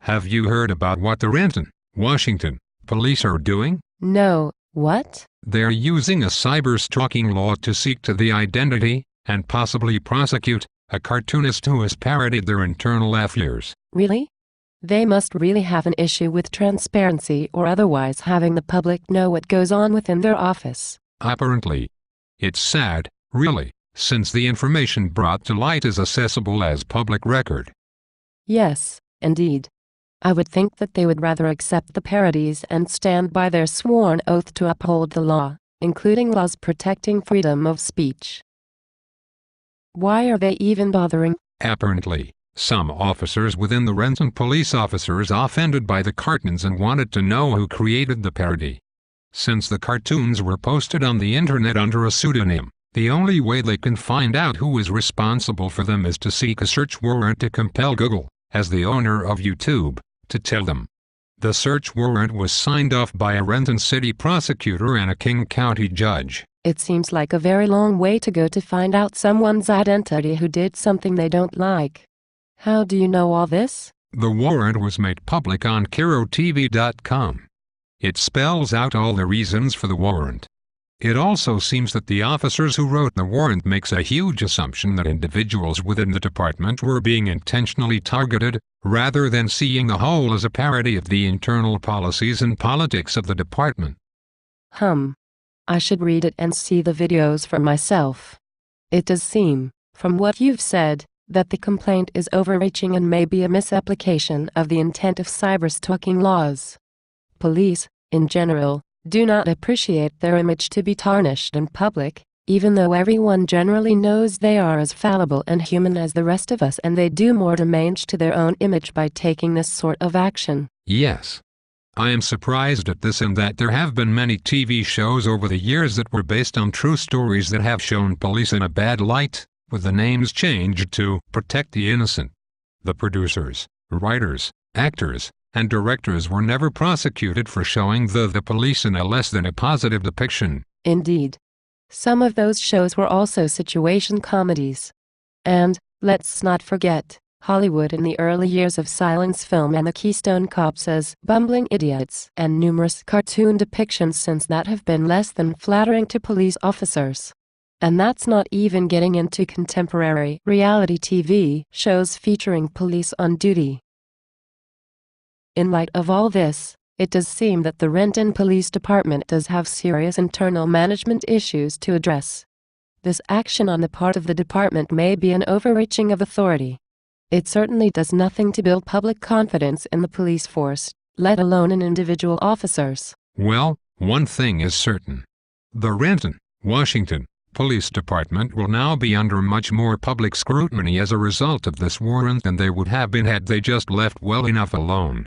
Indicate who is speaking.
Speaker 1: Have you heard about what the Renton, Washington, police are doing?
Speaker 2: No, what?
Speaker 1: They're using a cyber-stalking law to seek to the identity, and possibly prosecute, a cartoonist who has parodied their internal affairs.
Speaker 2: Really? They must really have an issue with transparency or otherwise having the public know what goes on within their office.
Speaker 1: Apparently. It's sad, really, since the information brought to light is accessible as public record.
Speaker 2: Yes, indeed. I would think that they would rather accept the parodies and stand by their sworn oath to uphold the law, including laws protecting freedom of speech. Why are they even bothering?
Speaker 1: Apparently, some officers within the Renton police officers offended by the cartoons and wanted to know who created the parody. Since the cartoons were posted on the internet under a pseudonym, the only way they can find out who is responsible for them is to seek a search warrant to compel Google, as the owner of YouTube, to tell them. The search warrant was signed off by a Renton City prosecutor and a King County judge.
Speaker 2: It seems like a very long way to go to find out someone's identity who did something they don't like. How do you know all this?
Speaker 1: The warrant was made public on KiroTV.com. It spells out all the reasons for the warrant. It also seems that the officers who wrote the warrant makes a huge assumption that individuals within the department were being intentionally targeted, rather than seeing the whole as a parody of the internal policies and politics of the department.
Speaker 2: I should read it and see the videos for myself. It does seem, from what you've said, that the complaint is overreaching and may be a misapplication of the intent of cyberstalking laws. Police, in general, do not appreciate their image to be tarnished in public, even though everyone generally knows they are as fallible and human as the rest of us, and they do more damage to their own image by taking this sort of action.
Speaker 1: Yes. I am surprised at this in that there have been many TV shows over the years that were based on true stories that have shown police in a bad light, with the names changed to protect the innocent. The producers, writers, actors, and directors were never prosecuted for showing the police in a less than a positive depiction.
Speaker 2: Indeed. Some of those shows were also situation comedies. And, let's not forget, Hollywood in the early years of silence film and the Keystone Cops as bumbling idiots, and numerous cartoon depictions since that have been less than flattering to police officers. And that's not even getting into contemporary reality TV shows featuring police on duty. In light of all this, it does seem that the Renton Police Department does have serious internal management issues to address. This action on the part of the department may be an overreaching of authority. It certainly does nothing to build public confidence in the police force, let alone in individual officers.
Speaker 1: Well, one thing is certain. The Renton, Washington, Police Department will now be under much more public scrutiny as a result of this warrant than they would have been had they just left well enough alone.